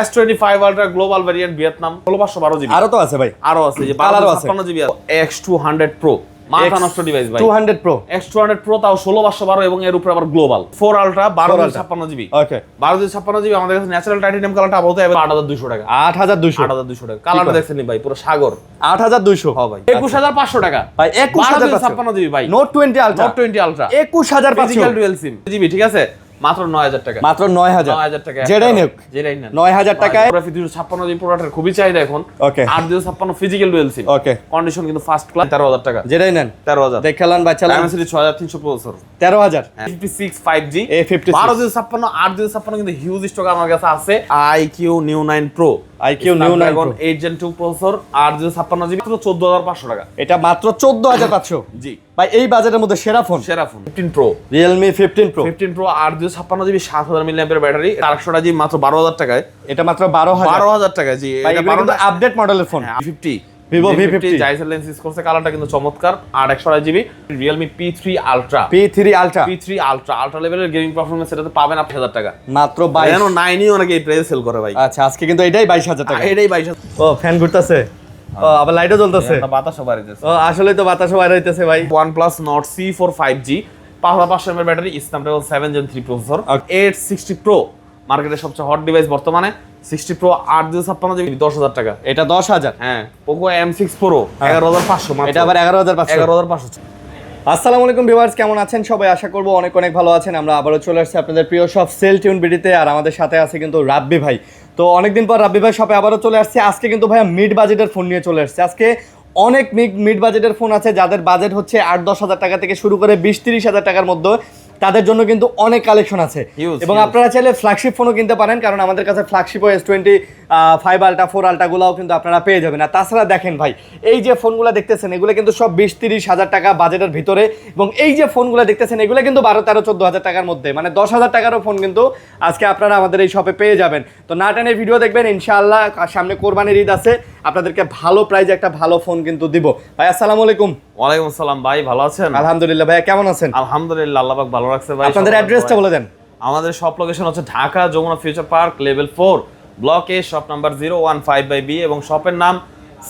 S25 ultra global variant Vietnam 1612 GB. আরো তো আছে ভাই, আরো আছে যে 56 জিবি X200 প্রো মাথা নষ্ট ডিভাইস ভাই। 200 প্রো X200 প্রো তাও 1612 এবং এর উপরে আবার গ্লোবাল 4 আলট্রা 1256 জিবি। ওকে 1256 জিবি আমাদের কাছে ন্যাচারাল টাইটানিয়াম কালারটা আপাতত 8200 টাকা। 8200 টাকা কালারটা দেখছেন ভাই পুরো সাগর। 8200 হ্যাঁ ভাই 21500 টাকা ভাই। 21500 জিবি ভাই। নোট 20 আলট্রা 21500 ফিজিক্যাল ডুয়াল সিম জিবি, ঠিক আছে, মাত্র 9000 টাকা। মাত্র 9000 টাকা যেটাই নেক 9000 টাকায় পুরো 256 জিবি প্রোডাক্টের খুবই চাহিদা এখন। ওকে 8256 ফিজিক্যাল ডুয়াল সিম। ওকে কন্ডিশন কিন্তু ফার্স্ট ক্লাস 13000 টাকা যেটাই নেন 13000 দেখালাম বাচ্চা ডায়মেনসিটি 6300 প্রসেসর 13000 56 5G A56 1256 856 কিন্তু হিউজ স্টক আমার কাছে আছে। IQ Neo 9 Pro IQ Neo 9 Pro 8 Gen 2 processor 856 GB মাত্র 14500 টাকা। এটা মাত্র 14500 জি ভাই। এই বাজেটের মধ্যে সেরা phone 15 Pro Realme 15 Pro 15 Pro 856 GB 7000 milliampere battery 400 GB মাত্র 12000 টাকায়। এটা মাত্র 12000 টাকা। জি এটা 12টা আপডেট মডেলের phone. V50 Vivo V50 জাইসেল lens use করছে, কালারটা কিন্তু চমৎকার। 828 GB Realme P3 Ultra ultra লেভেলের গেমিং পারফরম্যান্স এটাতে পাবেন 8000 টাকা মাত্র 22 জানো 9 ই অনেকে এই প্রাইসে সেল করে ভাই। আচ্ছা আজকে কিন্তু এটাই 22000 টাকা। এটাই 22000। ও ফ্যান ঘুরতেছে, ও আবার লাইটও জ্বলতেছে, বাতাসও বাড়িতেছে। ও আসলে তো বাতাসও বাইরে হইতেছে ভাই। OnePlus Nord C4 5G 5500 mAh battery Snapdragon 7 Gen 3 processor 860 Pro মার্কেটের সবচেয়ে হট ডিভাইস বর্তমানে। 60 Pro 856 জিবি 10000 টাকা। এটা 10000। হ্যাঁ Poco M6 Pro 11500 মাত্র। এটা আবার 11500 11500। আসসালামু আলাইকুম ভিউয়ার্স, কেমন আছেন সবাই? আশা করব অনেক অনেক ভালো আছেন। আমরা আবারও চলে আসছি আপনাদের প্রিয় শপ সেল টিউন বিডিতে, আর আমাদের সাথে আছে কিন্তু রাব্বি ভাই। তো অনেকদিন পর রাব্বি ভাই শপে আবারও চলে আসছে। আজকে কিন্তু ভাইয়া মিড বাজেটের ফোন নিয়ে চলে আসছে। আজকে অনেক মিড বাজেটের ফোন আছে, যাদের বাজেট হচ্ছে 8-10 হাজার টাকা থেকে শুরু করে 20-30 হাজার টাকার মধ্যে, তাদের জন্য কিন্তু অনেক কালেকশন আছে। এবং আপনারা চাইলে ফ্ল্যাগশিপ ফোনও কিনতে পারেন, কারণ আমাদের কাছে ফ্ল্যাগশিপ S25 আলট্রা 4 আলট্রাগুলোও কিন্তু আপনারা পেয়ে যাবেন। আর তাছাড়া দেখেন ভাই, এই যে ফোনগুলো দেখতেছেন এগুলো কিন্তু সব 20-30 হাজার টাকা বাজেটের ভিতরে, এবং এই যে ফোনগুলো দেখতেছেন এগুলো কিন্তু 12-13-14 হাজার টাকার মধ্যে, মানে 10 হাজার টাকারও ফোন কিন্তু আজকে আপনারা আমাদের এই শপে পেয়ে যাবেন। তো না টেনে ভিডিও দেখবেন, ইনশাআল্লাহ সামনে কোরবানির ঈদ আছে, আপনাদেরকে ভালো প্রাইজে একটা ভালো ফোন কিন্তু দিব। ভাই আসসালামু আলাইকুম। ওয়ালাইকুম আসসালাম ভাই, ভালো আছেন? আলহামদুলিল্লাহ। ভাইয়া কেমন আছেন? আলহামদুলিল্লাহ, আল্লাহ পাক ভালো রাখছে ভাই। আপনাদের অ্যাড্রেসটা বলে দেন। আমাদের শপ লোকেশন হচ্ছে Dhaka Jamuna future park level 4 block A, shop number 015/B, এবং শপের নাম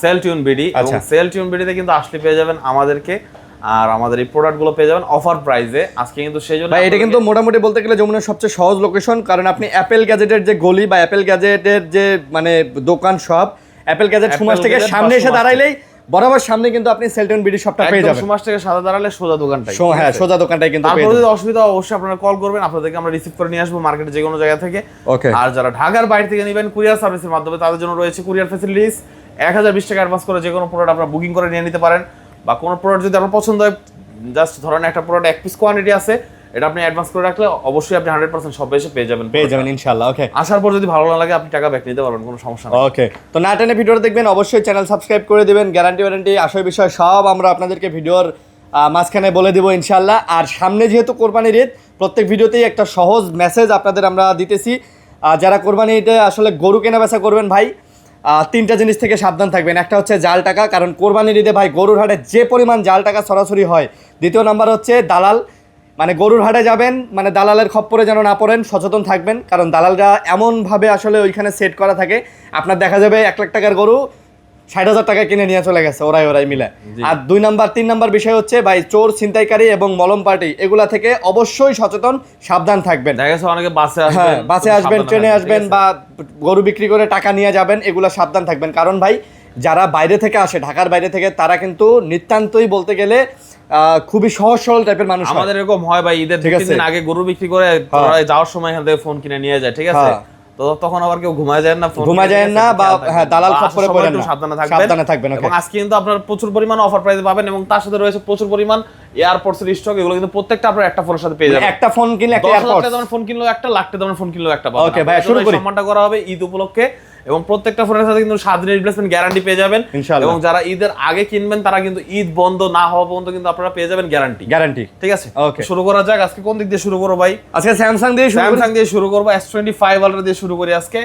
সেল টিউন বিডি। এবং সেল টিউন বিডিতে কিন্তু আসলে পেয়ে যাবেন আমাদেরকে, আর আমাদের এই প্রোডাক্টগুলো পেয়ে যাবেন অফার প্রাইসে আজকে। কিন্তু সেই জন্য ভাই এটা কিন্তু মোটামুটি বলতে গেলে যমুনার সবচেয়ে সহজ লোকেশন, কারণ আপনি অ্যাপেল গ্যাজেটের যে গলি বা অ্যাপেল গ্যাজেটের যে মানে দোকান শপ, অ্যাপেল গ্যাজেট সুমাস থেকে সামনে এসে দাঁড়াইলেই বরাবর সামনে কিন্তু আপনি সেলটন বিডি শপটা পেয়ে যাবেন। সুমাস থেকে সাদা দাঁড়ালে সোজা দোকানটাই। হ্যাঁ সোজা দোকানটাই কিন্তু পেয়ে যাবেন। যাবেন। তারপরে যদি অসুবিধা অবশ্যই আপনারা কল করবেন, আপনাদেরকে আমরা রিসিভ করে নিয়ে আসবো মার্কেটে যে কোনো জায়গা থেকে। ওকে। আর যারা ঢাকার বাইরে থেকে নেবেন কুরিয়ার সার্ভিসের মাধ্যমে, তাদের জন্য রয়েছে কুরিয়ার ফ্যাসিলিটিস। 1020 টাকা অ্যাডভান্স করে যে কোনো প্রোডাক্ট আপনারা বুকিং করে নিয়ে নিতে পারেন, বা কোনো প্রোডাক্ট যদি আপনার পছন্দ হয়, জাস্ট ধরেন একটা প্রোডাক্ট এক পিস কোয়ান্টিটি আছে, এটা আপনি অ্যাডভান্স করে রাখলে অবশ্যই আপনি 100% সব এসে পেয়ে যাবেন ইনশাআল্লাহ। ওকে, আসার পর যদি ভালো না লাগে আপনি টাকা ব্যাক নিতে পারবেন, কোনো সমস্যা নেই। ওকে, তো না টেনে ভিডিওটা দেখবেন, অবশ্যই চ্যানেল সাবস্ক্রাইব করে দিবেন। গ্যারান্টি ওয়ারেন্টি আশয় বিষয় সব আমরা আপনাদেরকে ভিডিওর মাঝখানে বলে দিব ইনশাআল্লাহ। আর সামনে যেহেতু কোরবানির ঈদ, প্রত্যেক ভিডিওতেই একটা সহজ মেসেজ আপনাদের আমরা দিতেছি। যারা কোরবানির ঈদে আসলে গরু কেনা বেচা করবেন ভাই, 3টা জিনিস থেকে সাবধান থাকবেন। একটা হচ্ছে জাল টাকা, কারণ কোরবানির ঈদে ভাই গরুর হাটে যে পরিমাণ জাল টাকা সরাসরি হয়। দ্বিতীয় নাম্বার হচ্ছে দালাল, মানে গরুর হাটে যাবেন মানে দালালের খপ্পরে যেন না পড়েন, সচেতন থাকবেন, কারণ দালালরা এমনভাবে আসলে ওইখানে সেট করা থাকে, আপনার দেখা যাবে 1 লাখ টাকার গরু 60,000 টাকা কিনে নিয়ে চলে গেছে ওরাই মিলে। আর 3 নাম্বার বিষয় হচ্ছে ভাই চোর, ছিনতাইকারী এবং মলম পার্টি, এগুলা থেকে অবশ্যই সচেতন সাবধান থাকবেন। দেখা গেছে অনেকে বাসে আসবেন, ট্রেনে আসবেন, বা গরু বিক্রি করে টাকা নিয়ে যাবেন, এগুলা সাবধান থাকবেন। কারণ ভাই যারা বাইরে থেকে আসে, ঢাকার বাইরে থেকে, তারা কিন্তু নিতান্তই বলতে গেলে খুবই সহজ সরল টাইপের মানুষ। আমাদের এরকম হয় ভাই, ঈদের 2 দিন আগে গরু বিক্রি করে যাওয়ার সময় এখান থেকে ফোন কিনে নিয়ে যায়, ঠিক আছে? তো তখন আবার কেউ ঘুমায় যায় না, বা দালাল খপ্পরে পড়েন না, সাবধানে থাকবেন। এবং আজকে কিন্তু আপনারা প্রচুর পরিমাণ অফার প্রাইসে পাবেন, এবং তার সাথে রয়েছে প্রচুর পরিমাণ এয়ারপডস এর স্টক। এগুলো কিন্তু প্রত্যেকটা আপনারা একটা ফোনের সাথে পেয়ে যাবেন। একটা ফোন কিনলে একটা এয়ারপডস, 10,000 টাকা ফোন কিনলেও একটা, লাখ টাকা ফোন কিনলেও একটা পাবেন। ওকে ভাই, শুরু করি। সম্মানটা করা হবে ঈদ উপলক্ষে, এবং প্রত্যেকটা ফোনের সাথে কিন্তু 7 দিনের রিপ্লেসমেন্ট গ্যারান্টি পেয়ে যাবেন। এবং যারা ঈদের আগে কিনবেন তারা কিন্তু ঈদ বন্ধ না হওয়া পর্যন্ত কিন্তু আপনারা পেয়ে যাবেন গ্যারান্টি। ঠিক আছে, ওকে, শুরু করা যাক। আজকে কোন দিক দিয়ে শুরু করব ভাই? আজকে স্যামসাং দিয়ে শুরু করব। S25 আলট্রা দিয়ে শুরু করি আজকে।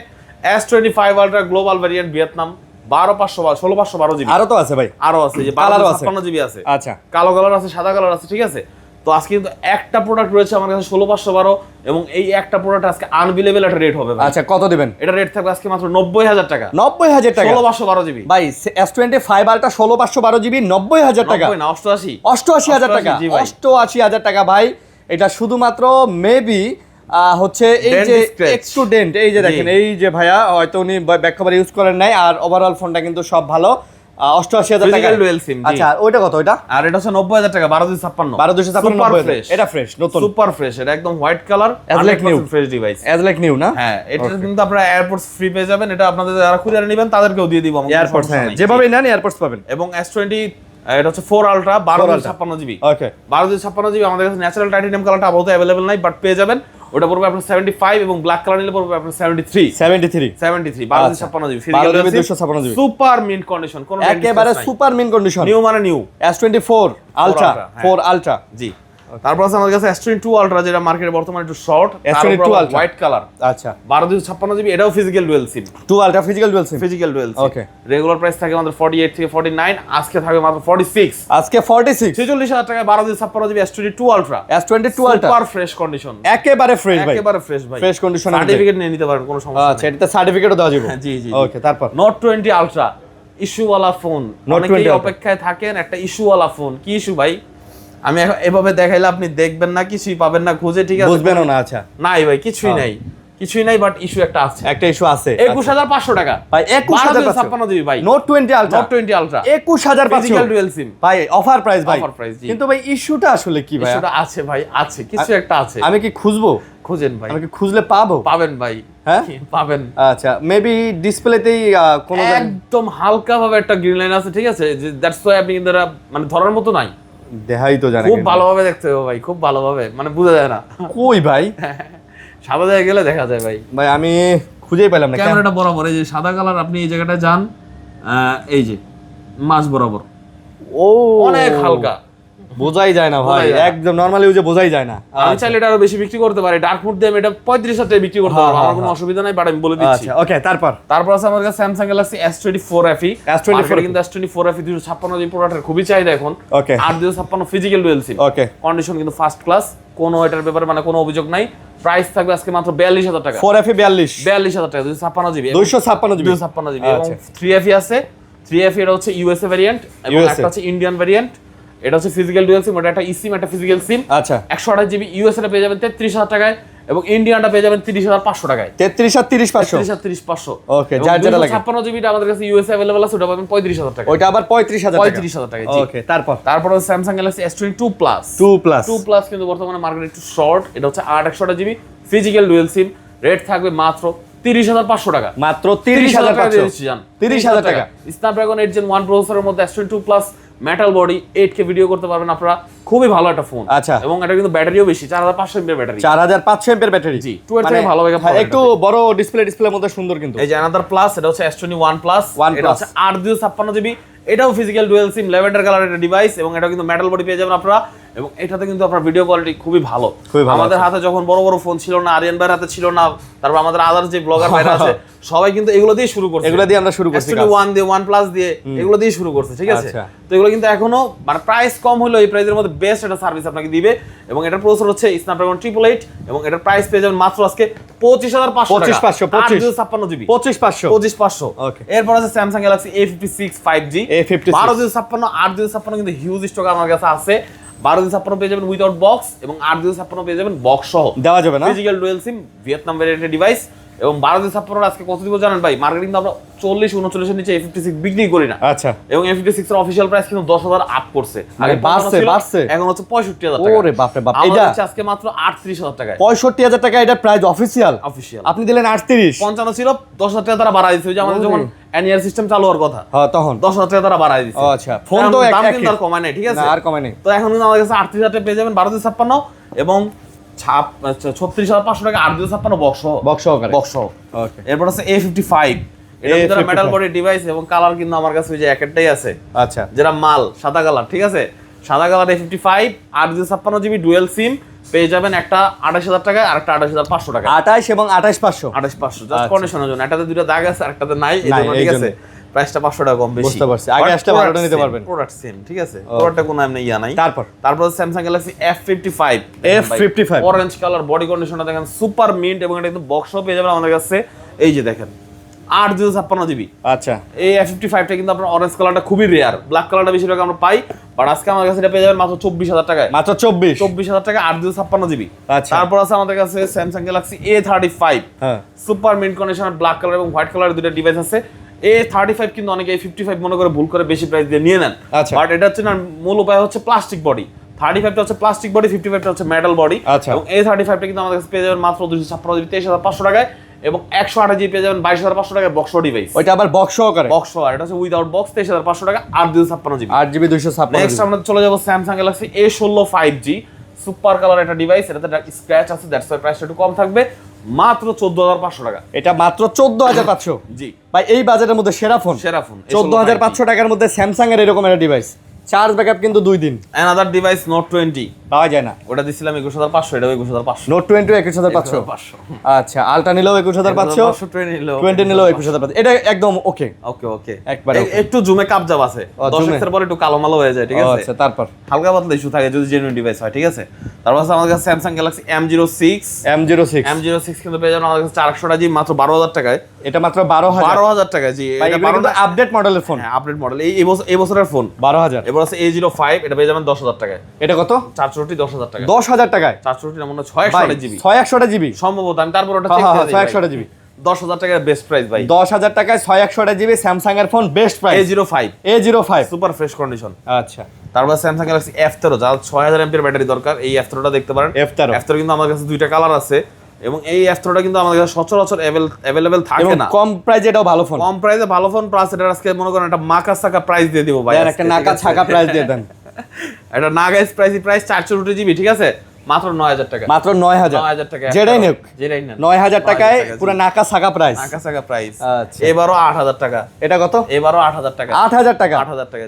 S25 ultra global variant Vietnam 1612 GB. আরো তো আছে ভাই, আরো আছে যে 1256 জিবি আছে। আচ্ছা, কালো কালার আছে, সাদা কালার আছে, ঠিক আছে? তো আজকে কিন্তু একটা প্রোডাক্ট রয়েছে আমার কাছে 16512 এবং এই একটা প্রোডাক্ট আজকে আনবিলেবল একটা রেট হবে। আচ্ছা কত দিবেন? এটা রেট থাকবে আজকে মাত্র 90000 টাকা। 90000 টাকা 16512 জিবি ভাই। S25 আলট্রা 16512 জিবি 90000 টাকা, 90 না 88 88000 টাকা, 88000 টাকা ভাই। এটা শুধুমাত্র মেবি হচ্ছে এই যে একটু ডেন্ট, এই যে দেখেন, এই যে ভাইয়া হয়তো উনি ব্যাক কভার ইউজ করেন নাই, আর ওভারঅল ফোনটা কিন্তু সব ভালো। 88000 টাকা ডুয়াল সিম। আচ্ছা ওইটা কত? ওইটা আর এটা হচ্ছে 90000 টাকা 12256 12256 এটা ফ্রেশ নতুন সুপার ফ্রেশ, এটা একদম white colour, 100% fresh device, as like new না? হ্যাঁ, এটা কিন্তু আপনারা এয়ারপোর্টস ফ্রি পেয়ে যাবেন। এটা আপনাদের যারা কুরিয়ারে নেবেন তাদেরকেও দিয়ে দিব আমরা এয়ারপোর্টস, হ্যাঁ যেভাবে নেন এয়ারপোর্টস পাবেন। এবং S20 এটা হচ্ছে 4 আলট্রা 1256 জিবি। ওকে 1256 জিবি আমাদের কাছে ন্যাচারাল টাইটানিয়াম কালারটা আপাতত अवेलेबल নাই, বাট পেয়ে যাবেন। ওটা পড়বে আপনার 75 এবং ব্ল্যাক কালার নিলে পড়বে আপনার 73 1256 GB physical 256 GB super mint condition, কোন একেবারে সুপার মিন্ট কন্ডিশন, নিউ মানে নিউ। S24 আলট্রা 4 আলট্রা জি। তারপর আছে আমাদের কাছে S22 আলট্রা, যেটা মার্কেটে বর্তমানে একটু short, S22 ultra white colour. আচ্ছা 12256 জিবি, এটাও ফিজিক্যাল ডুয়াল সিম। 2 আলট্রা ফিজিক্যাল ডুয়াল সিম, ফিজিক্যাল ডুয়াল সিম। ওকে রেগুলার প্রাইস থাকে আমাদের 48 থেকে 49, আজকে থাকবে মাত্র 46। আজকে 46 46000 টাকায় 12256 GB S22 ultra. S22 ultra super fresh condition, একেবারে ফ্রেশ ভাই, একেবারে ফ্রেশ ভাই, ফ্রেশ কন্ডিশন, সার্টিফিকেট নিয়ে নিতে পারেন, কোনো সমস্যা নেই। আচ্ছা এটাতে সার্টিফিকেটও দেওয়া যাবে? জি জি। ওকে তারপর Note 20 আলট্রা ইস্যুওয়ালা ফোন, অনেকেই অপেক্ষায় থাকেন একটা ইস্যুওয়ালা ফোন। কি ইস্যু ভাই? আমি এভাবে দেখাইলে আপনি দেখবেন না, কিছুই পাবেন না খুঁজে, ঠিক আছে বুঝবেনও না। আচ্ছা নাই ভাই, কিছুই নাই, বাট ইস্যু একটা আছে, একটা ইস্যু আছে। 21500 টাকা ভাই, 21556 জিবি ভাই, Note 20 ultra, Note 20 ultra 21500 physical dual sim ভাই, অফার প্রাইস ভাই, অফার প্রাইস। কিন্তু ভাই ইস্যুটা আসলে কি ভাই? ইস্যুটা আছে ভাই, আছে, কিছু একটা আছে। আমি কি খুঁজবো? খুঁজেন ভাই, আমি কি খুঁজলে পাবো? পাবেন ভাই, হ্যাঁ পাবেন। আচ্ছা মেবি ডিসপ্লেতেই কোন একদম হালকা ভাবে একটা গ্রিন লাইন আছে, ঠিক আছে, যে দ্যাটস ওয়াই আপনি কিন্তু মানে ধরার মতো নাই, দেখাই তো জানা, খুব ভালোভাবে দেখতে হবে ভাই, খুব ভালোভাবে, মানে বোঝা যায় না। কই ভাই? সাদা জায়গায় গেলে দেখা যায় ভাই। ভাই আমি খুঁজেই পেলাম না। ক্যামেরাটা বরাবর, এই যে সাদা কালার, আপনি এই জায়গাটায় যান, এই যে মাঝ বরাবর, ও অনেক হালকা, বোঝাই যায় না ভাই, একদম নরমালি ইউজে বোঝাই যায় না। আমি চাইলে এটা আরো বেশি বিক্রি করতে পারি, ডার্ক মোড দিয়ে আমি এটা 35000 টাকায় বিক্রি করতে পারবো, আমার কোনো অসুবিধা নাই, বাট আমি বলে দিচ্ছি। আচ্ছা ওকে তারপর আছে আমার কাছে Samsung Galaxy S24 FE। কিন্তু S24 FE 256 জিবি প্রোডাক্টের খুবই চাহিদা এখন। ওকে 8256 ফিজিক্যাল ডুয়াল সিম, ওকে কন্ডিশন কিন্তু ফার্স্ট ক্লাস, কোনো এটার ব্যাপারে মানে কোনো অভিযোগ নাই। প্রাইস থাকবে আজকে মাত্র 42000 টাকা। 4FE 42000 টাকা, 256 জিবি, 256 জিবি এবং 3FE আছে। 3FE এটা হচ্ছে ইউএসএ ভেরিয়েন্ট এবং একটা হচ্ছে ইন্ডিয়ান ভেরিয়েন্ট। এটা হচ্ছে ফিজিক্যাল ডুয়াল সিম, ওটা একটা ইসিম, একটা ফিজিক্যাল সিম। আচ্ছা 128 জিবি ইউএসএ টা পেয়ে যাবেন 33000 টাকায় এবং ইন্ডিয়ানটা পেয়ে যাবেন 30500 টাকায়। 33500 ওকে, যার যেটা লাগে। 56 জিবিটা আমাদের কাছে ইউএসএ अवेलेबल আছে, ওটা পাবেন 35000 টাকা। ওটা আবার 35000 টাকা। ওকে তারপর Samsung Galaxy S22 Plus। 2 Plus কিন্তু বর্তমানে মার্কেটে একটু শর্ট, এটা হচ্ছে 8128 জিবি ফিজিক্যাল ডুয়াল সিম, রেট থাকবে মাত্র 30500 টাকা। মাত্র 30500 30000 টাকা। Snapdragon 8 Gen 1 প্রসেসরের মধ্যে S22 Plus metal body, 8K video করতে পারবেন আপনারা, খুবই ভালো একটা ফোন। আচ্ছা এবং এটা কিন্তু ব্যাটারিও বেশি, 4500 mAh ব্যাটারি, 4500 mAh ব্যাটারি। জি, 12 থেকে ভালো হবে। একটু বড় ডিসপ্লের মধ্যে সুন্দর কিন্তু। এই যে Another Plus, এটা হচ্ছে S21 Plus, এটা হচ্ছে 8256 জিবি, এটাও ফিজিক্যাল ডুয়াল সিম, ল্যাভেন্ডার কালারের একটা ডিভাইস এবং এটা কিন্তু মেটাল বডি পেয়ে যাবেন আপনারা। এবং এটাতে কিন্তু আপনার ভিডিও কোয়ালিটি খুবই ভালো। আমাদের হাতে যখন বড় বড় ফোন ছিল না, আরিয়ান ভাইয়ের হাতে ছিল না, তারপর আমাদের আদার্স যে ব্লগার ভাইরা আছে সবাই কিন্তু এগুলো দিয়ে শুরু করছে, এগুলো দিয়ে আমরা শুরু করছি, S21 দিয়ে, 1 Plus দিয়ে, এগুলো দিয়ে শুরু করছে, ঠিক আছে। তো এগুলো কিন্তু এখনো মানে প্রাইস কম হলো, এই প্রাইসের মধ্যে বেস্ট একটা সার্ভিস আপনাকে দিবে। এবং এটার প্রসেসর হচ্ছে Snapdragon 888 এবং এটার প্রাইস পেয়ে যাবেন মাত্র আজকে 25500 টাকা। 255 জিবি 25500। ওকে, এরপর আছে Samsung Galaxy A56 5G 12256 82256 কিন্তু হিউজ স্টক আমার কাছে আছে। 12256 পেয়ে যাবেন উইদাউট বক্স এবং 82256 পেয়ে যাবেন বক্স সহ, দেওয়া যাবে না, ফিজিক্যাল ডুয়াল সিম, ভিয়েতনাম ভেরিয়েন্টের ডিভাইস। এবং 12256 আজকে কত দিব জানেন ভাই? মার্কেটিং তো আমরা 40-39 এর নিচে A56 বিক্রি করি না। আচ্ছা, এবং A56 এর অফিশিয়াল প্রাইস কিন্তু 10000 আপ করছে, আগে বাড়ছে, এখন হচ্ছে 65000 টাকা। ওরে বাপ রে বাপ, এটা হচ্ছে আজকে মাত্র 38000 টাকা। 65000 টাকা এটা প্রাইস অফিশিয়াল, আপনি দিলেন 38, 55 ছিল, 10000 টাকা তারা বাড়াই দিয়েছে। ওই যে আমাদের যখন অ্যানিয়ার সিস্টেম চালু হওয়ার কথা, হ্যাঁ তখন 10000 টাকা তারা বাড়াই দিয়েছে। আচ্ছা, ফোন তো দাম কিন্তু আর কমায় নাই, ঠিক আছে, আর কমায় নাই। তো এখন কিন্তু আমাদের কাছে 38000 টাকা পেয়ে যাবেন 12256 এবং 36500 টাকা 85256 বক্স সহ। ওকে, এরপর আছে A55, এটা কিন্তু মেটাল বডি ডিভাইস এবং কালার কিন্তু আমার কাছে ওই যে একটাই আছে। আচ্ছা, যেটা মাল সাদা কালার, ঠিক আছে, সাদা colour A55 85256 GB dual SIM পেয়ে যাবেন একটা 28000 টাকা আর একটা 28500 টাকা। 28 এবং 28500 জাস্ট কন্ডিশনের জন্য, এটাতে দুটো দাগ আছে আরেকটাতে নাই, এই জন্য, ঠিক আছে। প্রাইসটা 500 টাকা কম বেশি। বুঝতে পারছি, আগে আসলে ভালোটা নিতে পারবেন। প্রোডাক্ট সেম, ঠিক আছে, প্রোডাক্টটা কোনো এমনি ইয়া নাই। তারপর Samsung Galaxy F55 orange colour, body কন্ডিশনটা দেখেন সুপার মিন্ট, এবং এটা কিন্তু বক্সও পেয়ে যাবেন আমাদের কাছে। এই যে দেখেন 8/256 জিবি। আচ্ছা, এই F55 টা কিন্তু আপনার অরেঞ্জ কালারটা খুবই রেয়ার, ব্ল্যাক কালারটা বেশিরভাগ আমরা পাই, বাট আজকে আমাদের কাছে এটা পেয়ে যাবেন মাত্র 24000 টাকায়। মাত্র 24000 টাকা 8/256 জিবি। তারপর আছে আমাদের কাছে Samsung Galaxy A35, হ্যাঁ, super mint conditioner, black colour এবং হোয়াইট কালারের দুটো ডিভাইস আছে। A35 কিন্তু অনেকে A55 মনে করে ভুল করে বেশি প্রাইস দিয়ে নিয়ে নেন, বাট এটা হচ্ছে না, মূল উপায় হচ্ছে প্লাস্টিক বডি। 35 টা হচ্ছে প্লাস্টিক বডি, 55 টা হচ্ছে মেটাল বডি। এবং A35 টা কিন্তু আমাদের কাছে পেয়ে যাবেন মাত্র 256 জিবি 23500 টাকায়, এবং 128 জিবি পেয়ে যাবেন 22500 টাকায় বক্স ডিভাইস। ওইটা আবার বক্স সহকারে, এটা হচ্ছে উইদাউট বক্স 23500 টাকা 8/256 জিবি 8GB 256। নেক্সট আমরা চলে যাব Samsung Galaxy A16 5G, super colour একটা ডিভাইস, এটাতে স্ক্র্যাচ আছে, দ্যাটস ওয়াই প্রাইসটা একটু কম থাকবে, মাত্র 14500 টাকা। এটা মাত্র 14500। জি ভাই, এই বাজেটের মধ্যে সেরা ফোন 14500 টাকার মধ্যে স্যামসাং এর এরকম একটা ডিভাইস, চার্জ ব্যাকআপ কিন্তু 2 দিন। অ্যানাদার ডিভাইস Note 20 পাওয়া যায় না, ওটা দিছিলাম 21500, এটাও 21500। Note 20 21500। আচ্ছা, আলট্রা নিলেও 21500, 20 নিলেও 21500। এটা একদম ওকে একবারে একটু জুমে কাপ জাব আছে, 10 এর পরে একটু কালো মালো হয়ে যায়, ঠিক আছে। আচ্ছা, তারপর হালকা পাতলা ইস্যু থাকে যদি জেনুইন ডিভাইস হয়, ঠিক আছে। তারপর আছে আমাদের কাছে Samsung Galaxy M06 কিন্তু পেয়ে যাবেন আমাদের কাছে 400 জিবি মাত্র 12000 টাকায়। এটা মাত্র 12000 টাকা। জি, এটা কিন্তু আপডেট মডেলের ফোন, হ্যাঁ আপডেট মডেল, এই বছরের ফোন 12000। এবার আছে A05, এটা পেয়ে যাবেন 10000 টাকায়। এটা কত? 464 10000 টাকা। 10000 টাকায় 464 না, মনে হয় 600 জিবি, 600 জিবি সম্ভবত, আমি তারপর ওটা চেক করে দিই। 600 জিবি 10000 টাকার বেস্ট প্রাইস ভাই। 10000 টাকায় 600 জিবি স্যামসাং এর phone, best price. A05 super fresh condition. আচ্ছা, তারপর Samsung Galaxy F13, যার 6000 এমপির ব্যাটারি দরকার, এই F13টা দেখতে পারেন। F13 কিন্তু আমার কাছে দুইটা কালার আছে, এবং এই F13টা কিন্তু আমাদের কাছে সচরাচর अवेलेबल থাকে না। কম প্রাইসে এটাও ভালো ফোন, কম প্রাইসে ভালো ফোন, প্লাস এটা আজকে মনে করেন একটা মাকা সাকা প্রাইস দিয়ে দিব ভাই, একটা নাকা ছাকা প্রাইস দিয়ে দেন। এটা নাগাইস প্রাইস 464 জিবি, ঠিক আছে, মাত্র 9000 টাকা। মাত্র 9000 টাকা, যেটাই নেক 9000 টাকায় পুরো নাকা ছাকা প্রাইস। আচ্ছা, এবারও 8000 টাকা। এটা কত? এবারও 8000 টাকা। 8000 টাকা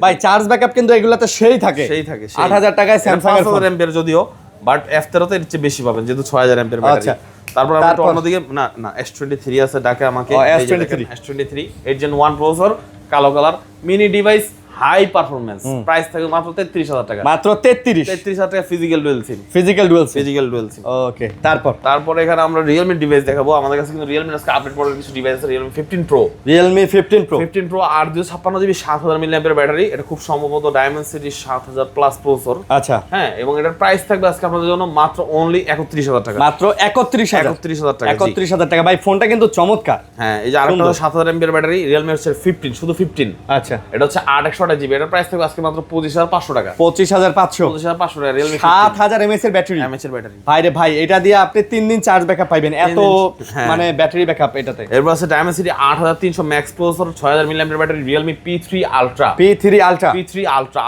ভাই, চার্জ ব্যাকআপ কিন্তু এগুলাতে সেই থাকে। 8000 টাকায় স্যামসাং এর ফোন, 5000 এমপির যদিও, বাট F13 তে এর চেয়ে বেশি পাবেন যেহেতু 6000 এমপির ব্যাটারি। তারপর আমরা অন্যদিকে না S23 আছে, ডাকে আমাকে S23 8 Gen 1 প্রসেসর, কালো colour, mini device, high performance, price থাকে মাত্র 33000 টাকা। মাত্র 33000 টাকা। ফিজিক্যাল ডুয়াল সিম। ওকে, তারপর এখানে আমরা Realme ডিভাইস দেখাবো। আমাদের কাছে কিন্তু Realme আজকে আপডেট মডেল কিছু ডিভাইস আছে। Realme 15 Pro 8/256 GB 7000 milliampere battery, এটা খুব সম্ভবত Dimensity 7000 প্লাস প্রসেসর। আচ্ছা, হ্যাঁ, এবং এটার প্রাইস থাকবে আজকে আপনাদের জন্য মাত্র অনলি 31000 টাকা। মাত্র 31000 টাকা। 31000 টাকা ভাই, ফোনটা কিন্তু চমৎকার। হ্যাঁ, এই যে আরেকটা 7000 এমপিয়ার ব্যাটারি, Realme হচ্ছে 15, শুধু 15। আচ্ছা, এটা হচ্ছে 8/128 জিবি, এটার প্রাইস থাকবে আজকে মাত্র 25500 টাকা। 25500 টাকা। Realme 7000 mAh এর ব্যাটারি। ভাই রে ভাই, এটা দিয়ে আপনি 3 দিন চার্জ ব্যাকআপ পাবেন, এত মানে ব্যাটারি ব্যাকআপ এটাতে। এরপর আছে Dimensity 8300 max processor, 6000 milliampere battery, Realme P3 Ultra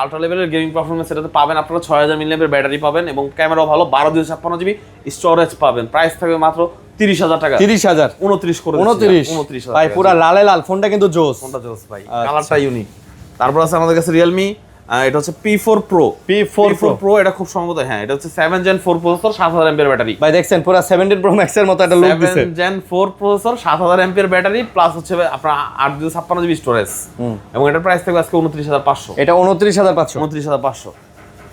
ultra লেভেলের গেমিং পারফরম্যান্স এটাতে পাবেন আপনারা। 6000 মিলিঅ্যাম্পিয়ার ব্যাটারি পাবেন, এবং ক্যামেরাও ভালো, 12/256 জিবি স্টোরেজ পাবেন। প্রাইস থাকবে মাত্র 30000 টাকা। 30000 29 করে 29 ভাই, পুরো লালে লাল ফোনটা কিন্তু জোস। ফোনটা জোস ভাই, কালারটা ইউনিক। তারপর আছে আমাদের কাছে Realme, এটা হচ্ছে P4 Pro, এটা খুব সম্ভবত, হ্যাঁ, এটা হচ্ছে 7 Gen 4 প্রসেসর, 7000 এমপিয়ার ব্যাটারি। ভাই দেখছেন, পুরো 17 Pro Max এর মতো একটা লুক দিছে। 7 Gen 4 processor, 7000 ampere battery, plus হচ্ছে আপনার 8/256 জিবি স্টোরেজ, এবং এটার প্রাইস থাকবে আজকে 29500। এটা 29500। 29500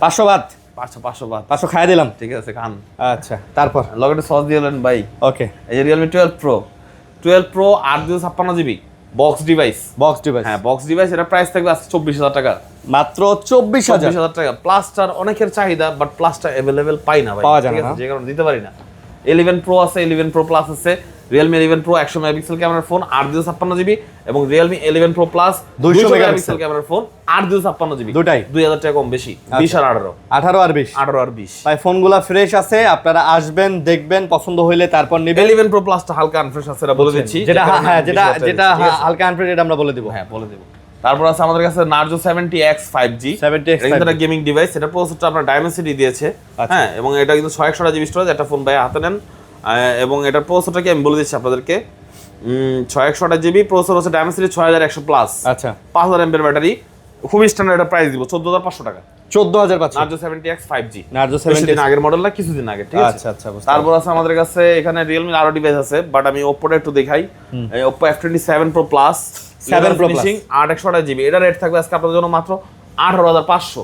500 বাদ, 500 বাদ, 500 খাই দিলাম, ঠিক আছে, খান। আচ্ছা, তারপর লগেটে সস দিলেন ভাই। ওকে, এই যে Realme 12 Pro 8/256 GB box device. হ্যাঁ, বক্স ডিভাইস, এটা প্রাইস থাকবে আজকে 24000 টাকা। মাত্র 24000 টাকা। প্লাসটার অনেকের চাহিদা, বাট প্লাসটা अवेलेबल পাই না ভাই, ঠিক আছে, যে কারণে দিতে পারি না। 11 Pro আছে, 11 Pro Plus আছে, Realme 11 Pro 100 মেগাপিক্সেল ক্যামেরার ফোন, 8/256 জিবি, এবং Realme 11 Pro Plus 200 মেগাপিক্সেল ক্যামেরার ফোন, 8/256 জিবি। দুটাই 2000 টাকা কম বেশি, 20 আর 18 আর 20 ভাই, ফোনগুলো ফ্রেশ আছে, আপনারা আসবেন, দেখবেন, পছন্দ হইলে তারপর নেবেন। 11 Pro Plusটা হালকা আনফ্রেশ আছে, এটা বলে দিচ্ছি, যেটা হালকা আনফ্রেশ, এটা আমরা বলে দিব। হ্যাঁ, বলে দেব। তারপর আছে আমাদের কাছে Narzo 70X 5G, এটা কিন্তু একটা গেমিং ডিভাইস। এটা প্রসেসরটা আপনার Dimensity দিয়েছে, হ্যাঁ, এবং এটা কিন্তু 601 জিবি স্টোরেজ। একটা ফোন ভাই হাতে নেন, এবং এটার প্রসেসরটা কি আমি বলে দিচ্ছি আপনাদেরকে। 601 জিবি প্রসেসর হচ্ছে, Dimensity 6100 প্লাস, আচ্ছা, 5000 এমপিয়ার ব্যাটারি, খুবই স্ট্যান্ডার্ড। এটা প্রাইস দিব 14500 টাকা। 14500 Narzo 70X 5G, Narzo 70 আগের মডেল না, কিছুদিন আগে, ঠিক আছে। আচ্ছা, তারপর আছে আমাদের কাছে এখানে Realme আরো ডিভাইস আছে, বাট আমি Oppo টা একটু দেখাই। Oppo F27 Pro Plus 7 Pro Plus 8 GB, এটা রেট থাকবে আজকে আপনাদের জন্য মাত্র 18,500।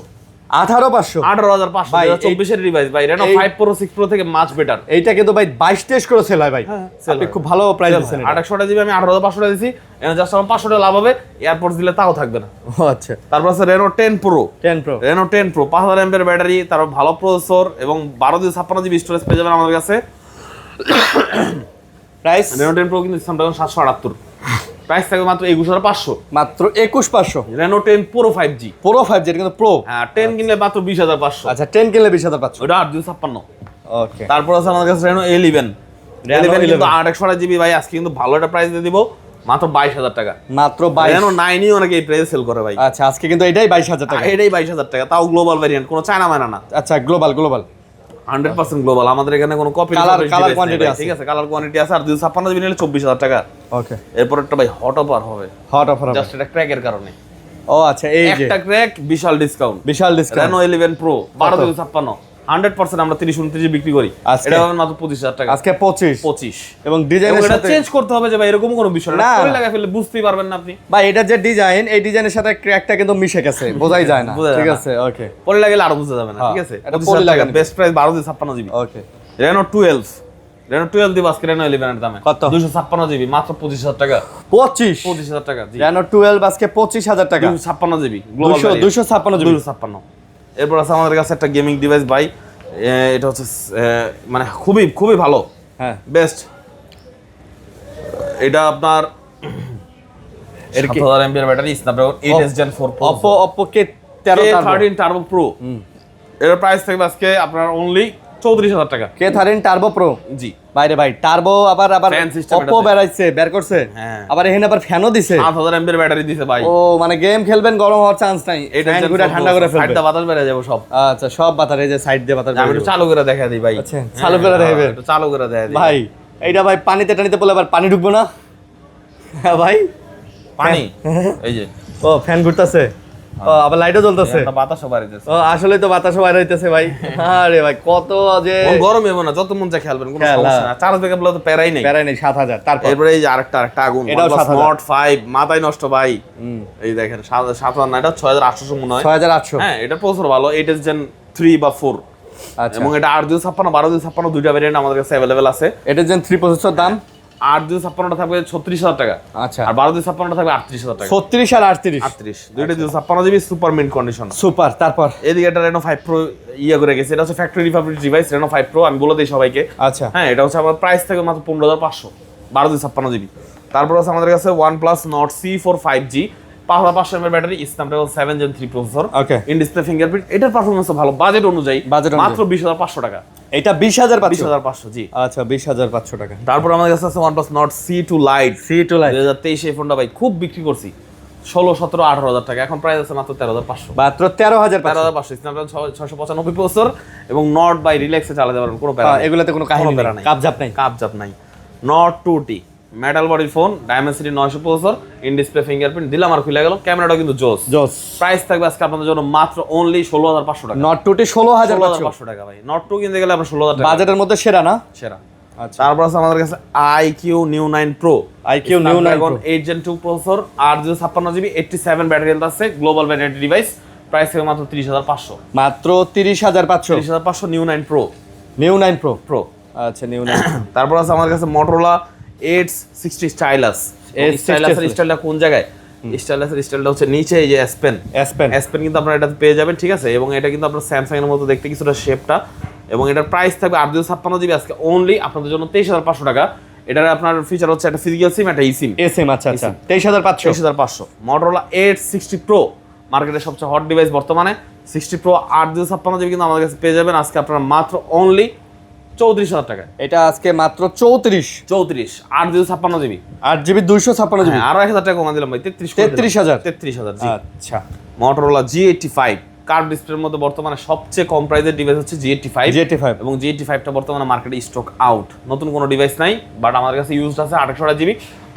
18,500 ভাই 24 এর ডিভাইস ভাই, Reno 5 Pro 6 Pro থেকে মাচ বেটার। এইটা কিন্তু ভাই 22 করে সেল হয় ভাই, আপনি খুব ভালো প্রাইস দিয়েছেন। 8 জিবি আমি 18,500 টাকা দিছি, এখানে জাস্ট আমার 500 টাকা লাভ হবে, এয়ারপোর্টস দিলে তাও থাকবে না। ও আচ্ছা। তারপর আছে Reno 10 Pro, Reno 10 Pro 5000 mAh battery, তার ভালো প্রসেসর এবং 12 জিবি স্টোরেজ পেয়ে যাবেন আমাদের কাছে। প্রাইস Reno 10 Pro কিন্তু Snapdragon 778, প্রাইস থাকবে মাত্র 21,500। মাত্র 21,500। Reno 10 Pro 5G, Pro 5G এটা কিন্তু Pro। হ্যাঁ 10 কিনলে মাত্র 20,500। আচ্ছা 10 কিনলে 20,500, ওটা 8,256। ওকে। তারপর আছে আমাদের কাছে Reno 11 কিন্তু 8 জিবি ভাই, আজকে কিন্তু ভালো একটা প্রাইস দিয়ে দিব মাত্র 22,000 টাকা। মাত্র 22। Reno 9 ই অনেকে এই প্রাইসে সেল করে ভাই। আচ্ছা আজকে কিন্তু এটাই 22,000 টাকা। এটাই 22,000 টাকা, তাও গ্লোবাল ভ্যারিয়েন্ট, কোনো চায়না মানা না। আচ্ছা গ্লোবাল 100% গ্লোবাল, আমাদের এখানে কোনো কপি কালার কোয়ান্টিটি আছে, ঠিক আছে, কালার কোয়ান্টিটি আছে। আর 256 জিবি নিলে 24,000 টাকা। ওকে। এরপর একটা ভাই হট অফার হবে, হট অফার জাস্ট এটা ক্র্যাকের কারণে। ও আচ্ছা, এই যে একটা ক্র্যাক, বিশাল ডিসকাউন্ট, Reno 11 Pro 12,256, 100% আমরা 30-29 বিক্রি করি, এটা হবে মাত্র 25,000 টাকা। আজকে 25 এবং ডিজাইনের সাথে চেঞ্জ করতে হবে যে ভাই, এরকম কোনো বিষয় না, করে লাগাই ফেললে বুঝতেই পারবেন না আপনি ভাই। এটা যে ডিজাইন, এই ডিজাইনের সাথে ক্র্যাকটা কিন্তু মিশে গেছে, বোঝাই যায় না। ঠিক আছে, ওকে। পরে লাগালে আরো বুঝা যাবে না, ঠিক আছে। এটা পরে লাগানো, বেস্ট প্রাইস 12,256 জিবি। ওকে। Reno 12 দিব আজকে Reno 11 এর দামে কত? 256 জিবি মাত্র 25,000 টাকা। 25,000 টাকা, জি। Reno 12 আজকে 25,000 টাকা, 256 জিবি গ্লোবাল, 256 জিবি। 256। এরপর আছে আমাদের কাছে একটা গেমিং ডিভাইস ভাই, এটা হচ্ছে মানে খুবই ভালো, হ্যাঁ বেস্ট। এটা আপনার 7000 mAh battery, Snapdragon 8s Gen 4 Pro, Oppo K13 Turbo Pro। এর প্রাইস থাকবে আজকে আপনার অনলি 34,000 টাকা। K13 Turbo Pro, জি। বাইরে ভাই টার্বো আবার Oppo বের করছে, আবার এখানে আবার ফ্যানও দিছে, 7000 mAh ব্যাটারি দিছে ভাই। ও মানে গেম খেলবেন, গরম হওয়ার চান্স নাই, এটা ঠান্ডা করে ফেলবে, সাইডটা বাতাস বেরিয়ে যাবে সব। আচ্ছা সব বাতাস, এই যে সাইড দিয়ে বাতাস, আমি একটু চালু করে দেখা দিই ভাই। আচ্ছা চালু করে দেখাবে, একটু চালু করে দেখা দিই ভাই। এইটা ভাই পানিতে টানিতে বলে আবার পানি ঢুকবো না। হ্যাঁ ভাই, পানি এই যে, ও ফ্যান ঘুরতেছে, ও আবার লাইটও জ্বলতেছে, এটা বাতাসও বাইরেছে। ও আসলে তো বাতাসও বাইরে হইতেছে ভাই। আরে ভাই কত যে গরম হবে না, যত মন চায় খেলবেন, কোনো সমস্যা না। চার্জ ব্যাকআপ বলে তো প্যারাই নেই। 7,000। তারপর এরপরে এই যে আরেকটা আগুন, এটাও 7,000। Smart 5 মাথায় নষ্ট ভাই। এই দেখেন 7,000 না, এটা 6,800 মনে হয়, 6,800। হ্যাঁ এটা প্রসেসর ভালো, 8s Gen 3 বা 4। আচ্ছা, এবং এটা 8,256 12,256 দুইটা ভেরিয়েন্ট আমাদের কাছে अवेलेबल আছে। এটা Gen 3 প্রসেসর, দাম 8,256 থাকবে 36,000 টাকা। আচ্ছা, আর 12,256 থাকবে 38,000 টাকা। 36 আর 38, 38 দুইটা 256 GB super mint condition, super. তারপর এদিকে এটা Reno 5 Pro করে গেছে, এটা হচ্ছে ফ্যাক্টরি রিফাবলিক ডিভাইস Reno 5 Pro, আমি বলে দেই সবাইকে। আচ্ছা, হ্যাঁ এটা হচ্ছে আমার প্রাইস থেকে মাত্র 15,500, 12,256 জিবি। তারপর আছে আমাদের কাছে OnePlus Nord C4 5G 5,500 mAh battery, Snapdragon 7 Gen 3 processor, okay. In display fingerprint, এটার পারফরম্যান্স ভালো বাজেট অনুযায়ী, মাত্র 20,500 টাকা। এটা 20,500, 20,500 জি। আচ্ছা 20,500 টাকা। তারপর আমাদের কাছে আছে OnePlus Nord C2 Lite 2023 এই ফোনটা ভাই খুব বিক্রি করছি 16, 17, 18,000 টাকা, এখন প্রাইস আছে মাত্র 13,500। মাত্র 13,500। Snapdragon 695 প্রসেসর এবং নট বাই রিল্যাক্সে চালাতে পারবেন, কোনো প্যারা নেই, এগুলাতে কোনো কাহিনী নেই, কাপজাপ নাই। Nord 2T মেটাল বডির phone, Dimensity 900 processor, in display fingerprint, দিলাম আর খুলে গেল, ক্যামেরাটাও কিন্তু জোস। প্রাইস থাকবে আজকে আপনাদের জন্য মাত্র অনলি 16,500 টাকা। Nord 2T 16,500 টাকা ভাই। Nord 2 কিনতে গেলে আপনার 16,000 টাকা, বাজেটের মধ্যে সেরা না? সেরা। তারপর আছে আমাদের কাছে IQ Neo 9 Pro, Snapdragon 8 Gen 2 processor, 8,256 GB 87 battery health আছে, গ্লোবাল ভ্যারিয়েন্ট ডিভাইস, প্রাইস থেকে মাত্র 30,500। মাত্র 30,500। 30,500 Neo 9 Pro, Neo 9 Pro। আচ্ছা Neo 9। তারপর আছে আমাদের কাছে Motorola Edge 60 স্টাইলাস। স্টাইলাসের স্টাইলটা কোন জায়গায়? স্টাইলাসের স্টাইলটা হচ্ছে নিচে, এই যে S Pen কিন্তু আপনারা এটাতে পেয়ে যাবেন, ঠিক আছে। এবং এটা কিন্তু আপনার স্যামসাং এর মতো দেখতে কিছুটা শেপটা, এবং এটার প্রাইস থাকবে 8,256 জিবি আজকে অনলি আপনাদের জন্য 23,500 টাকা। এটার আপনার ফিচার হচ্ছে একটা ফিজিক্যাল সিম, একটা eSIM। আচ্ছা 23,500। Motorola Edge 60 Pro মার্কেটের সবচেয়ে হট ডিভাইস বর্তমানে, 60 Pro 8,256 জিবি কিন্তু আমাদের কাছে পেয়ে যাবেন আজকে আপনারা মাত্র অনলি 34,000 টাকা। এটা আজকে মাত্র 34 8,256 জিবি, 8GB 256 জিবি, আরো 1,000 টাকা কমা দিলাম ভাই, 33,000 জি। আচ্ছা, Motorola G85 কার্ভ ডিসপ্লের মধ্যে বর্তমানে সবচেয়ে কম প্রাইসের ডিভাইস হচ্ছে G85, এবং G85টা বর্তমানে মার্কেটে স্টক আউট, নতুন কোনো ডিভাইস নাই, বাট আমাদের কাছে ইউজড আছে 800 জিবি,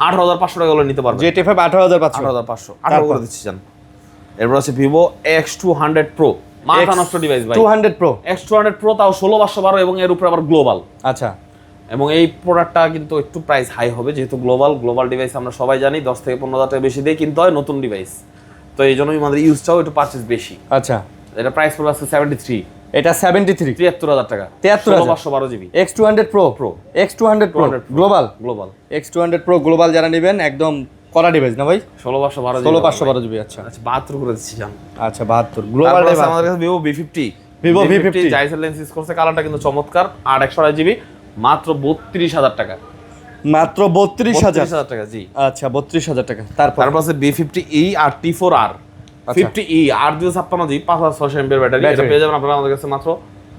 8,500 টাকা হলে নিতে পারবেন। G85 8,500 18 করে দিচ্ছি জান। এরপর আছে Vivo X200 Pro, মাথা নষ্ট ডিভাইস ভাই, 200 Pro, X200 Pro তাও 16,512 এবং এর উপরে আবার গ্লোবাল। আচ্ছা এবং এই প্রোডাক্টটা কিন্তু একটু প্রাইস হাই হবে, যেহেতু গ্লোবাল ডিভাইস আমরা সবাই জানি 10 থেকে 15,000 টাকা বেশি দিয়ে কিনতে হয় নতুন ডিভাইস, তো এই জন্যই আমাদের ইউজটাও একটু পারচেজ বেশি। আচ্ছা, এটা প্রাইস পড়বে আজকে 73, এটা 73, 73,000 টাকা, 512 GB X200 Pro, X200 Pro global, X200 Pro global যারা নেবেন একদম কড়া ডিভাইস না ভাই? 16512 জিবি। আচ্ছা 72 করে দিচ্ছি জান। আচ্ছা 72 গ্লোবাল। আমাদের কাছে Vivo V50 জাইসেল লেন্স ইউজ করছে, কালারটা কিন্তু চমৎকার, 8/128 জিবি, মাত্র 32,000 টাকা, মাত্র 32,000 টাকা। জি আচ্ছা 32,000 টাকা। তারপর আছে B50e আর T4R 50e আর 256 জিবি 5600 mAh ব্যাটারি, এটা পেয়ে যাবেন আপনারা আমাদের কাছে মাত্র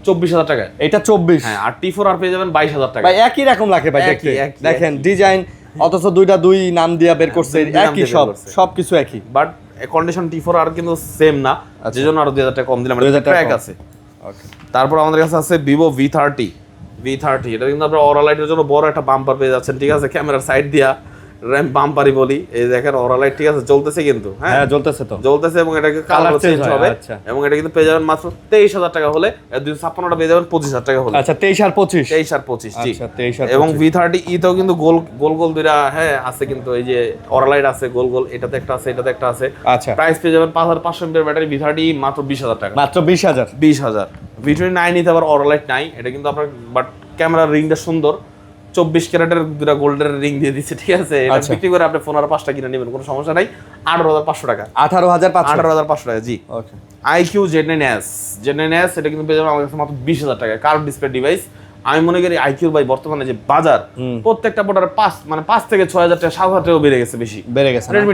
24,000 টাকা। এটা 24, হ্যাঁ, আর T4R পেয়ে যাবেন 22,000 টাকা। ভাই একই রকম লাগে ভাই দেখতে, দেখেন ডিজাইন, অথচ দুই নাম দিয়া বের করছে, একই সবকিছু একই, বাট কন্ডিশন T4R কিন্তু সেম না, যেজন্য আরো 2,000 টাকা কম দিলাম, এটা ট্র্যাক আছে। ওকে, তারপর আমাদের কাছে আছে Vivo V30, এটা কিন্তু আপনারা অরা লাইটের জন্য বড় একটা বাম্পার পেয়ে যাচ্ছেন, ঠিক আছে, ক্যামেরার সাইড দিয়া র‍্যাম বাম্পারই বলি, এই দেখেন অরা লাইট, ঠিক আছে, জ্বলতেছে কিন্তু, হ্যাঁ জ্বলতেছে, এবং এটাকে কালার চেঞ্জ হবে, এবং এটা কিন্তু পেয়ে যাবেন মাত্র 23,000 টাকা হলে, 256টা পেয়ে যাবেন 25,000 টাকা হলে। আচ্ছা 23 আর 25, জি। এবং V30e তেও কিন্তু গোল দুইটা, হ্যাঁ আছে কিন্তু, এই যে অরা লাইট আছে গোল, এটাতে একটা আছে, এটাতে একটা আছে। আচ্ছা, প্রাইস পেয়ে যাবেন 5500 mAh ব্যাটারি, V30e মাত্র 20,000 টাকা, মাত্র 20,000। V29 নিতে আবার অরা লাইট নাই, এটা কিন্তু আপনার, বাট ক্যামেরার রিংটা সুন্দর, 24 ক্যারেটের দুটা গোল্ডের রিং দিয়ে দিচ্ছে, ঠিক আছে, এটা বিক্রি করে আপনি 15-5টা কিনে নেবেন, কোনো সমস্যা নাই। 18,500 টাকা, 18,500 টাকা। জি। ওকে, IQ Z9s, এটা কিন্তু পেয়ে যাবেন আমাদের কাছে মাত্র 20,000 টাকা, কার্ভ ডিসপ্লে ডিভাইস। আমি মনে করি IQ ভাই বর্তমানে যে বাজার, প্রত্যেকটা প্রোডাক্টের 5 থেকে 6,000 টাকা, 7,000 টাকা বেড়ে গেছে, Redmi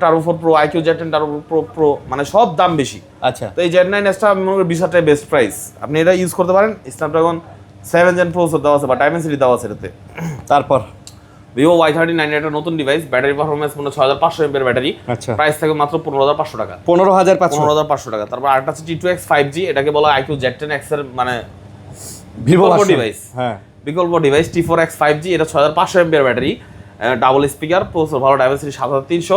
Taro 4 Pro, IQ Z10 Taro Pro, মানে সব দাম বেশি। আচ্ছা, তো এই Z9s টা আমি মনে করি 20,000 টাকা বেস্ট প্রাইস, আপনি এটা ইউজ করতে পারেন। Snapdragon 7 Gen প্রসেসর দেওয়া আছে, বা Dimensity দেওয়া আছে এটাতে। তারপর Vivo Y39, এটা নতুন ডিভাইস, ব্যাটারি পারফরম্যান্স মনে 6500 mAh ব্যাটারি, আচ্ছা, প্রাইস থাকে মাত্র 15,500 টাকা, 15,500 টাকা। তারপর আরেকটা আছে T2X 5G, এটাকে বলা হয় IQ Z10X এর মানে Vivo ডিভাইস, হ্যাঁ, বিকল্প ডিভাইস। T4X 5G, এটা 6500 mAh battery, double speaker, processor ভালো, Dimensity 7300,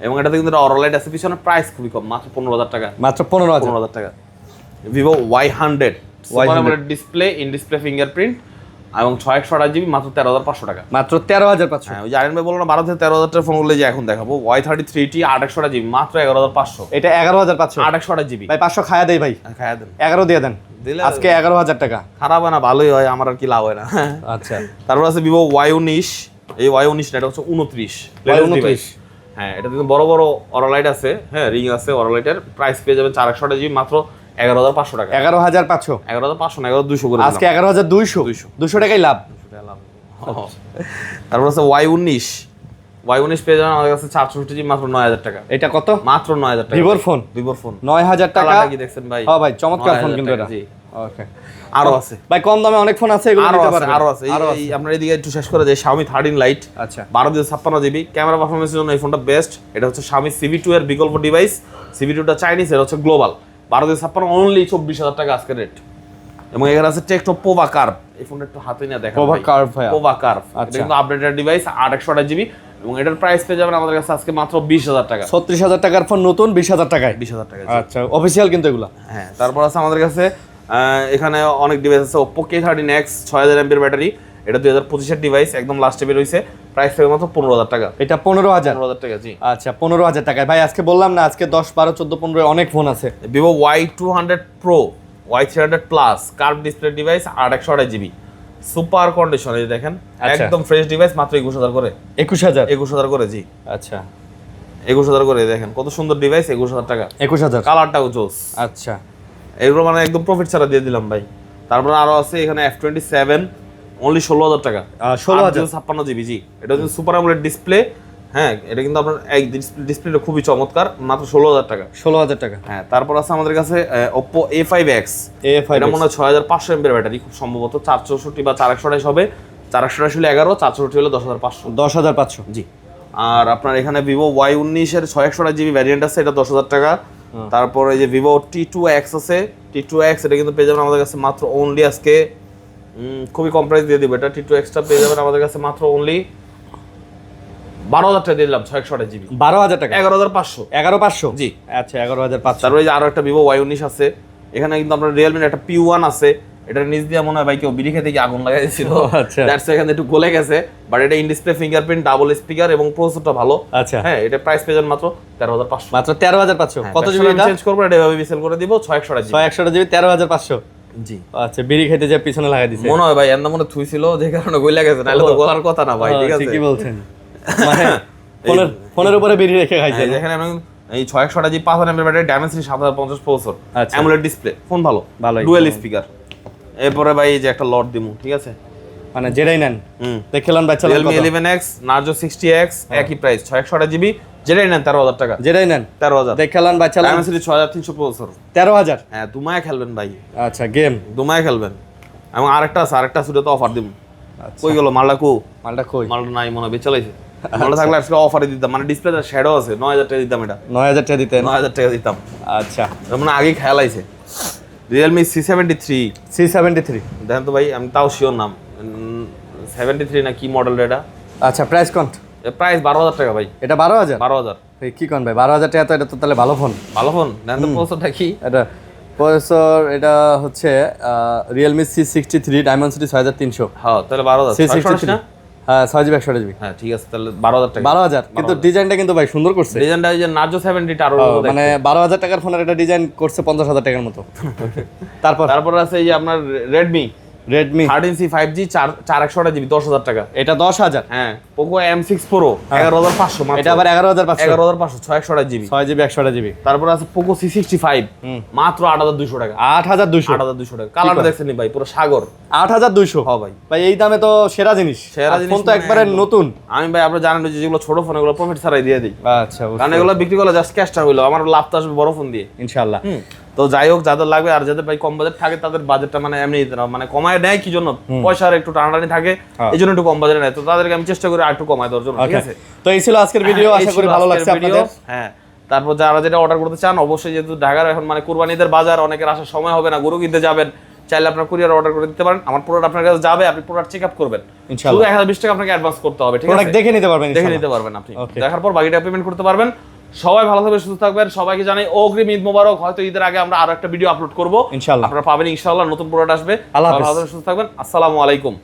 এবং এটাতে কিন্তু অরা লাইট আছে পিছনে, প্রাইস খুবই কম, মাত্র 15,000 টাকা, মাত্র 15,000 টাকা। Vivo Y100 super AMOLED display, in display fingerprint, এবং 6/128 জিবি, মাত্র 13,500 টাকা, মাত্র 13,500। হ্যাঁ, ওই যে আরেন ভাই বললো না 12 থেকে 13,000 টাকা ফোন বললে, যে এখন দেখাবো Y33T 8/128 জিবি, মাত্র 11,500। এটা 11,500, 8/128 জিবি। ভাই 500 খায়া দেই ভাই, খায়া দেন, 11 দিয়ে দেন আজকে, 11,000 টাকা। খারাপ হয় না, ভালোই হয়, আমার আর কি লাভ হয় না। আচ্ছা, তারপর আছে Vivo Y19, এই Y19 না, এটা হচ্ছে 29, হ্যাঁ, এটা কিন্তু বড় অরা লাইট আছে, হ্যাঁ, রিং আছে অরা লাইটের, প্রাইস পেয়ে যাবেন 4/128 জিবি, মাত্র 11,500 টাকা, 11,500, 11,500 না, 11,200 করে আজকে 11,200, 200 টাকাই লাভ। তারপর আছে Y19 পেয়ে যাবেন আমাদের কাছে 464 জিবি, মাত্র 9,000 টাকা। এটা কত? মাত্র 9,000 টাকা, ভিভোর ফোন 9,000 টাকা। কি দেখছেন ভাই? হ্যাঁ ভাই, চমৎকার ফোন কিন্তু এটা। ওকে, আরো আছে ভাই, কম দামে অনেক ফোন আছে, এগুলো নিতে পারবেন। আরো আছে, এই আপনারা এদিকে একটু শেষ করে যে Xiaomi 13 Lite, আচ্ছা, 12/56 জিবি, ক্যামেরা পারফরম্যান্সের জন্য এই ফোনটা বেস্ট। এটা হচ্ছে Xiaomi CV2 এর বিকল্প ডিভাইস, CV2 টা চাইনিজ, এটা হচ্ছে গ্লোবাল, 12/56 অনলি 24,000 টাকা আজকে রেট। এবং এখানে আছে টেকটো পোভা কার্ভ, এই ফোনটা একটু হাতে নিয়ে দেখেন, পোভা কার্ভ, এটা কিন্তু আপডেটেড ডিভাইস, 8/128 জিবি, এবং এটার প্রাইস পেয়ে যাবেন আমাদের কাছে আজকে মাত্র 20,000 টাকা, 36,000 টাকার ফোন নতুন 20,000 টাকায়, 20,000 টাকা। আচ্ছা, অফিশিয়াল কিন্তু এগুলা। হ্যাঁ, তারপর আছে আমাদের কাছে এখানে অনেক ডিভাইস আছে, Oppo K13X 6000 mAh ব্যাটারি, এটা 2025 এর ডিভাইস, একদম লাস্টে বের হইছে, প্রাইস থেকে মাত্র 15,000 টাকা। এটা 15,000 টাকা। জি, আচ্ছা, 15,000 টাকায়। ভাই আজকে বললাম না, আজকে 10, 12, 14, 15 অনেক ফোন আছে। Vivo Y200 Pro, Y300 Plus curve display device, 8/128 GB, super condition, এই দেখেন, একদম ফ্রেশ ডিভাইস, মাত্র 21,000 করে, 21,000 করে। জি, আচ্ছা, 21,000 করে, দেখেন কত সুন্দর ডিভাইস, 21,000 টাকা, 21,000, কালারটাও জোস। আচ্ছা, এগুলো মানে একদম প্রফিট ছাড়া দিয়ে দিলাম ভাই। তারপর আরো আছে এখানে F27, অনলি 16,000 টাকা, 16,056 জিবি। জি, এটা হচ্ছে সুপার অ্যামোলেড ডিসপ্লে, হ্যাঁ, এটা কিন্তু আপনার এই ডিসপ্লেটা খুবই চমৎকার, মাত্র 16,000 টাকা, 16,000 টাকা। হ্যাঁ, তারপর আছে আমাদের কাছে Oppo A5X, এটা মনে হয় 6500 mAh ব্যাটারি, খুব সম্ভবত 464 বা 4/128 হবে, 4/128 হলে 11, 464 হলে 10,500, 10,500। জি। আর আপনার এখানে Vivo Y19 এর 628 জিবি ভ্যারিয়েন্ট আছে, এটা 10,000 টাকা। তারপর এই যে Vivo T2X আছে, T2X এটা কিন্তু পেয়ে যাবেন আমাদের কাছে মাত্র অনলি আজকে, খুবই কম প্রাইস দিয়ে দিব, এটা T2X টা পেয়ে যাবেন আমাদের কাছে মাত্র অনলি 12,000 টাকা দিয়ে দিলাম, 628 জিবি, 12,000 টাকা, 11,500, 11,500। জি, আচ্ছা, 11,500। তারপরে যে আরো একটা Vivo Y19 আছে, এখানে কিন্তু আপনার Realme এর একটা P1 আছে, এটার নিচ দিয়ে মনে হয় ভাই কেউ বিড়ি খেতে গিয়ে আগুন লাগাই দিয়েছিল, আচ্ছা দ্যাটস এখানে একটু গলে গেছে। বাট এটা in display fingerprint, double speaker এবং প্রসেসরটা ভালো। আচ্ছা হ্যাঁ, এটা প্রাইস পেয়ে মাত্র 13,500, মাত্র 13,500। কত জিবি এটা চেঞ্জ করব, এটা এভাবে সেল করে দিব 6128 জিবি। 6128 জিবি 13,500। জি আচ্ছা, বিড়ি খেতে যে পিছনে লাগাই দিছে মনে হয় ভাই, এর মনে থুইছিল যে কারণে গইলা গেছে, নাহলে তো গলার কথা না ভাই। ঠিক আছে, ঠিকই বলছেন, মানে ফোনের উপরে বিড়ি রেখে খাইছেন। এখানে আমি এই 6128 GB 5000 mAh battery, Dimensity 7050 processor, আচ্ছা অ্যামোলেড ডিসপ্লে, ফোন ভালো, ডুয়াল স্পিকার। এরপরে ভাই এই যে একটা লট দিমু, ঠিক আছে, মানে যেটাই নেন দেখলাম ভাই। চালান Realme 11X, Narzo 60X একই প্রাইস 6128 জিবি, যেটাই নেন 13,000 টাকা, যেটাই নেন 13,000। দেখলাম ভাই, চালান ডায়মেনসিটি 6300 প্রসেসর, 13,000। হ্যাঁ, দুমায় খেলবেন ভাই। আচ্ছা, গেম দুমায় খেলবেন। এবং আরেকটা আছে, আরেকটা সুদে তো অফার দিমু। কই গেল মালটা? মালটা কই? মালটা নাই মনে হয়, বেচালাইছে। মালটা থাকলে আজকে অফারে দিতাম, মানে ডিসপ্লেতে শ্যাডো আছে, 9000 টাকা দিতাম। এটা 9000 টাকা দিতেন? 9000 টাকা দিতাম। আচ্ছা, মানে আগেই খেয়াল আইছে। Realme C73 দেখেন তো ভাই, আমি তাও শিওর নাম 73 না কি মডেল এটা। আচ্ছা, প্রাইস কত? প্রাইস 12,000 টাকা ভাই। এটা 12,000? 12,000 কি কোন ভাই, 12,000 টাকা তো এটা তো তাহলে ভালো ফোন। ভালো ফোন। দেখেন তো প্রসেসরটা কি? এটা প্রসেসর, এটা হচ্ছে Realme C63 Dimensity 6300। হ্যাঁ, তাহলে 12,000 C63 না? হ্যাঁ, 6GB 128GB। হ্যাঁ ঠিক আছে, তাহলে 12,000 টাকা। 12,000, কিন্তু ডিজাইনটা কিন্তু ভাই সুন্দর করছে। ডিজাইনটা এই যে Narzo 70 টা আরো মানে 12,000 টাকার ফোনের এটা ডিজাইন করছে 50,000 টাকার মতো। তারপর আছে এই যে আপনার Redmi 13C 5G 4128 জিবি 10,000 টাকা। এটা 10,000। হ্যাঁ, Poco M6 Pro 11,500 মাত্র। এটা আবার 11,500। 11,500 628 জিবি। 6GB 128GB। তারপর আছে Poco C65 মাত্র 8,200 টাকা। 8,200 টাকা। কালারটা দেখছেন নি ভাই, পুরো সাগর। 8,200? হ্যাঁ ভাই। ভাই এই দামে তো সেরা জিনিস। ফোন তো একবারে নতুন। আমি ভাই, আপনারা জানেন যে যেগুলো ছোট ফোন এগুলো প্রফিট ছাড়াই দিয়ে দিই। আচ্ছা, কারণ এগুলো বিক্রি করলে জাস্ট ক্যাশটা হইলো, আমার লাভ তো আসবে বড় ফোন দিয়ে ইনশাআল্লাহ। তো যাই হোক, যাদের লাগবে আর যাদের ভাই কম বাজেট থাকে তাদের বাজেটটা মানে এমনি মানে কমায় নেয় কি জন্য, পয়সার একটু টানাটানি থাকে, এই জন্য একটু কম বাজেটে নেয়। তো তাদেরকে আমি চেষ্টা করি আর একটু কমায় দেওয়ার জন্য। ঠিক আছে, তো এই ছিল আজকের ভিডিও, আশা করি ভালো লাগছে আপনাদের। হ্যাঁ, তারপর যারা যেটা অর্ডার করতে চান, অবশ্যই যেহেতু ঢাকার এখন মানে কুরবানিদের বাজার, অনেকের আসার সময় হবে না, গরু কিনতে যাবেন, চাইলে আপনার কুরিয়ার অর্ডার করে দিতে পারেন। আমার প্রোডাক্ট আপনার কাছে যাবে, আপনি প্রোডাক্ট চেক আপ করবেন, শুধু 1020 টাকা আপনাকে অ্যাডভান্স করতে হবে। ঠিক আছে, প্রোডাক্ট দেখে নিতে পারবেন আপনি দেখার পর বাকিটা পেমেন্ট করতে পারবেন। সবাই ভালো থাকবেন, সুস্থ থাকবেন, সবাইকে জানাই অগ্রিম ঈদ মোবারক। হয়তো ঈদের আগে আমরা আরো একটা ভিডিও আপলোড করব, ইনশাআল্লাহ। আপনারা পাবেন ইনশাআল্লাহ, নতুন প্রোডাক্ট আসবে। ভালো থাকবেন, সুস্থ থাকবেন। আসসালামু আলাইকুম।